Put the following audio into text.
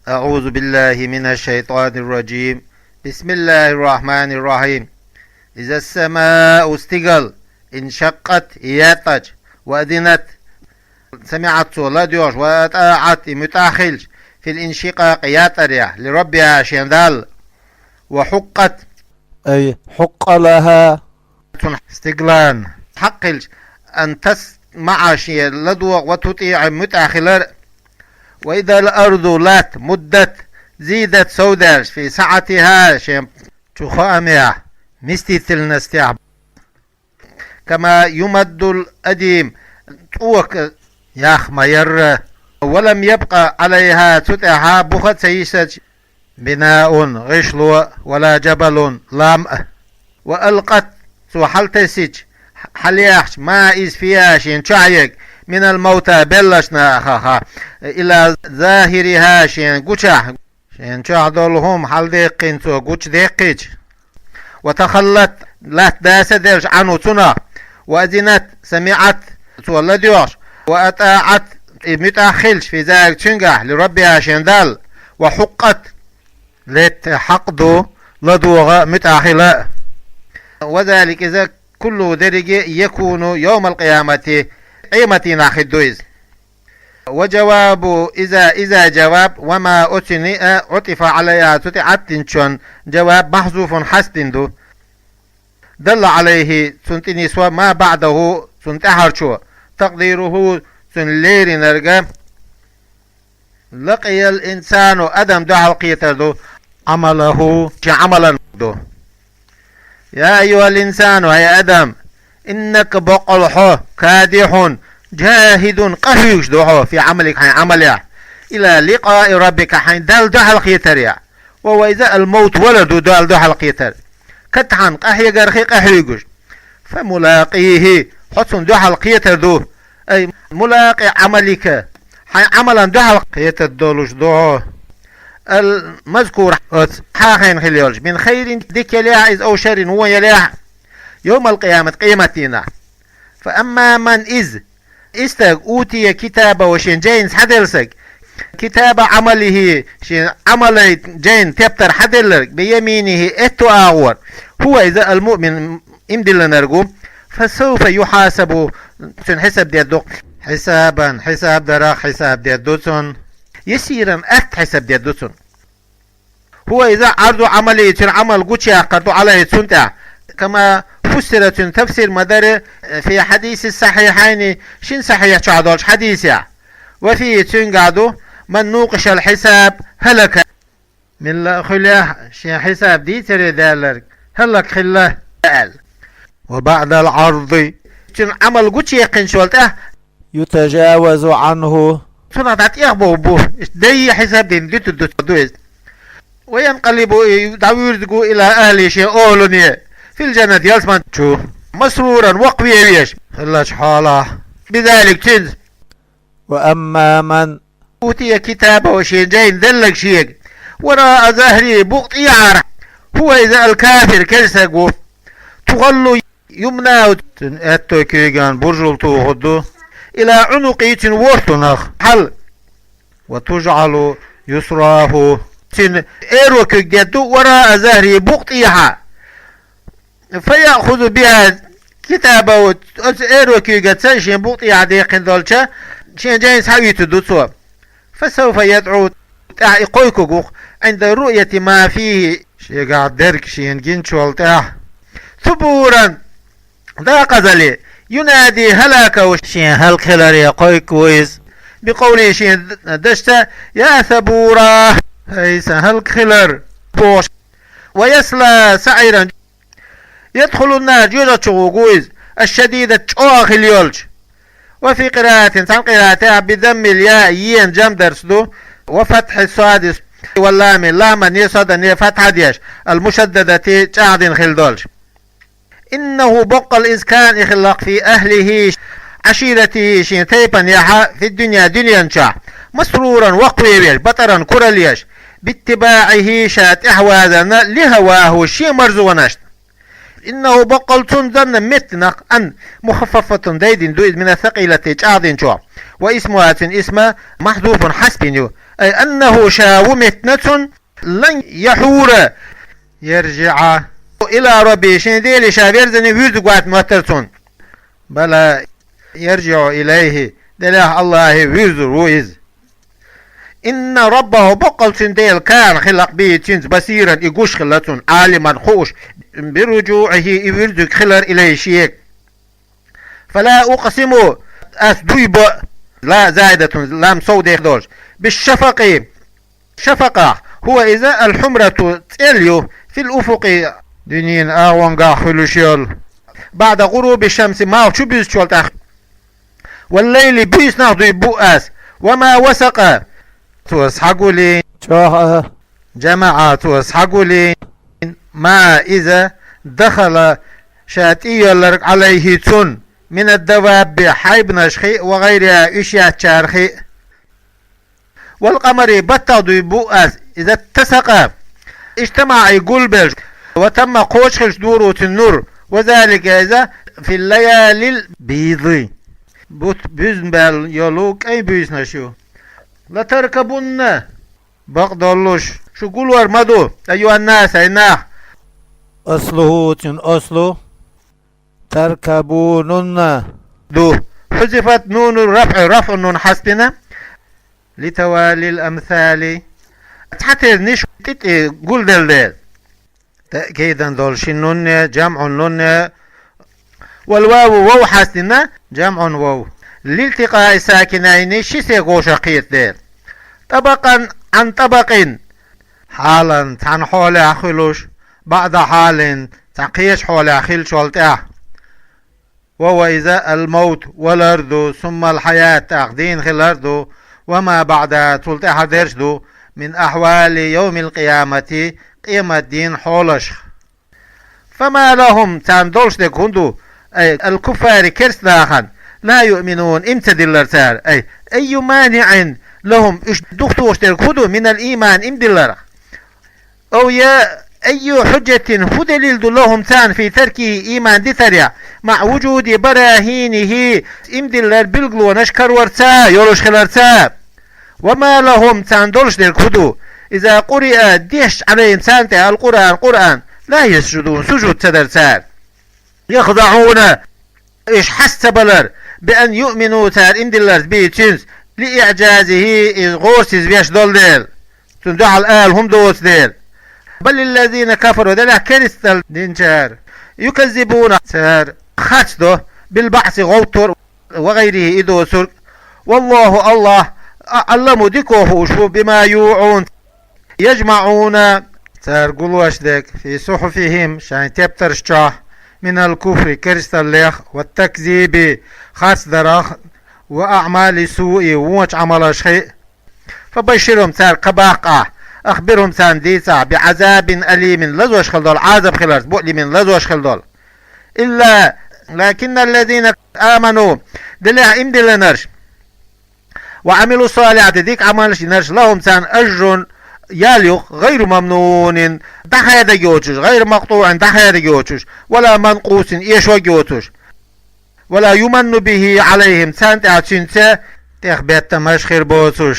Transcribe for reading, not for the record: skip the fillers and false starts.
أعوذ بالله من الشيطان الرجيم. بسم الله الرحمن الرحيم. إذا السماء استقل انشقت ياتج وأذنت سمعت صولاديوش وأطاعت متاخلش في الانشقاق ياتريا لربها شندال وحقت أي حق لها استقلان حقلش أن تسمع شيء لدوغ وتطيع متاخلر. وإذا الأرض لات مدت زيدت سوداش في سعتها شيء تخامها مستيثل نستيع كما يمد الأديم توك ياخ ما ير ولم يبقى عليها تتعها بخت سيسج بناء غشلو ولا جبل لام وألقت سوحلتسج حلياش ما إز فيها شين شعيق من الموتى بلشنا أخاها إلى ظاهرها شين قوشا شين شعدولهم حل ديقين سو قوش ديقيج وتخلت لا داسدرش عنه تنا وأذنت سمعت سو لديوش وأطاعت متأخلش في ذلك تنجح لربها شندال وحقت لت حقدو لدوغ متأخلة. وذلك إذا كل درجة يكون يوم القيامة قيمتنا خدويز. وجواب إذا جواب وما أتني عطف عليها تتعتنشون جواب محذوف حسدندو دل عليه سنتني سوى ما بعده سنتحرشو تقديره سنلير نرجع لقي الإنسان أدم دو حلقية دو عمله عملا دو. يا أيها الإنسان يا أدم إنك بقلح كادح جاهد قهيش دوحو في عملك حين عملها إلى لقاء ربك حين دال دو حلقية وهو إذا الموت ولد دال دو حلقية كتحن قهي قرخي قهيقش فملاقيه حسن دو حلقية دو أي ملاقي عملك حين عملا دو حلقية دولش دوحو المذكور حاخين خليولش من خير ديك يليح إذ أو شر هو يليح يوم القيامة قيمتنا. فأما من إذ استغ أوتي كتابه وشين جين حدلسك كتاب عمله شين عمل جين تبتر حدلك بيمينه اتو آغور هو إذا المؤمن امدل نرجو فسوف يحاسب شن حساب ديدو حساب دراخ حساب ديدوسون يسيرا حساب ديدوسون. هو إذا عرض عملي عمل قوشي قردو عليه سنتا كما فسرت تفسير مدار في حديث الصحيحين شن صحيح شعدوش حديثا وفيه تنقعدو من نوقش الحساب هلك من لا خلاه شي حساب دي تري دالك هلك خلاه قال. وبعد العرض شن عمل قوشي يقين شولته يتجاوز عنه سنة يغبو دي حساب دين دي تدوز وينقلب يرزقوا إلى أهل شيء أولوني في الجنة يلسمان شو مسرورا وقويش خلاش حاله بذلك تنز. وأما من أوتي كتابه وشي جاين ذلك شيء وراء ظهري بغط يعرف هو إذا الكافر كرسقو تغلو يمنى أتوكيغان برجلتو غدو إلى عنقي تنورتنخ حل وتجعل يسراه تن إيروك جدو وراء ظهري بغطيها فيأخذ بها كتابه إيروك جدسان شين بغطيها ديقين دولشا شين جاين سحوي تدوسوا فسوف يدعو تعيقويكو عند رؤية ما فيه شي قاعد درك شين جنشوال تاح ثبورا ذا قذلي ينادي هلاك وشين هل خلال يقويكويز بقوله شين دشتا يا ثبورا هي سهل خلر بوش ويسلى سعيرا يدخل النار جوجة شغوغويز الشديدة تشوخ اليولج. وفي قراءة تم قراءتها بذم الياء ين جم درسدو وفتح الصاد واللام لاما نيصد فتح ديش المشددة تشعد خلدولج. إنه بق الإسكان إخلاق في أهله عشيرته شين تيبا يحا في الدنيا دنيا شا مسرورا وقويش بطرا كرليش باتباعه شات احوازنا لهواه شي مرزو ونشت إنه بقل تنزن متنق أن مخففة ديد دوئد من الثقيلة جاذن شو واسمها اسم محذوف حسب أي أنه شاو متنة لن يحور يرجع إلى ربي شنديل شابيرزن ويزقوات مترتون بل يرجع إليه دلاه الله ويز إن ربه بقل شنديل كان خلق به تنز بصيرا إيقوش خلتون عالما خوش برجوعه يرزق خلر إليه شيك فلا أقسم أسدويب لا زائدة لام صودي خدوش بالشفق شفقة هو إذا الحمرة تليو في الأفق دينين آوانغا خلوشيول بعد غروب الشمس ما شو بيزشول تاخ والليل بيس ناخدو بؤاس وما وسق توسحقوا لي جماعة توسحقوا لي ما إذا دخل شاتي عليه تون من الدواب حيب نشخي وغيرها اشياء شارخي والقمر بطل بؤاس إذا اتسق اجتمع قلبل وتم قوشخش دورة النور وذلك إذا في الليالي البيض بيزنبال يلوك أي بيزنا شو لتركبن بقدرلوش شو قولوا مدو أيها الناس أيناه أصله أصله تركبونن دو حذفت نون الرفع رفع النون حسبنا لتوالي الأمثال حتى نش قول دل تأكيدا دول شنون جمع نون والواو واو حسبنا جمع واو لالتقاء ساكنين شسي غوشقيت دير طبقا عن طبق حالا عن حول أخلوش بعد حال تقيش حول أخيل شولتاه وهو إذا الموت والأرض ثم الحياة تقدين في الأرض وما بعد تلتها درشدو من أحوال يوم القيامة قيمة دين حولش فما لهم تاندولش دي كندو أي الكفار كرس داخل لا يؤمنون امتدل الارتار أي مانع لهم دختوش دي كندو من الإيمان امدلر أو يا أي حجة فدليل لهم تان في ترك إيمان دثريا مع وجود براهينه امدلر بلغلو ونشكر ورتا يولوش خلرتا وما لهم تان دولش دي كندو إذا قرئ ديش عليهم تانتا القرآن لا يسجدون سجود تدرتار يخضعون إيش حسبلر بأن يؤمنوا تار اندلر بيتشنس لإعجازه إذ غورسيز بيش دول ديل تندع الآل هم دوس ديل بل الذين كفروا دلع كريستال دينشار يكذبون تار خاتدو بالبعث غوتر وغيره إدو سرق والله الله علموا ديكوه شو بما يوعون يجمعون تار قلوش ديك في صحفهم شان تبترشاه من الكفر كريستال ليخ والتكذيب خاص دراخ وأعمال سوء ووش عمل شيء فبشرهم تار قباقة أخبرهم تان ديسا بعذاب أليم لزوش خلدول عذاب خلال مؤلم لزوش خلدول إلا لكن الذين آمنوا دلع إمدل نرش وعملوا الصالحات ديك عملش نرش لهم تان أجر ياليق غير ممنون دحيا دجوتش غير مقطوع دحيا دجوتش ولا منقوص إيشوا جوتش ولا يمن به عليهم تان تعتشنت تخبت مشخير بوتش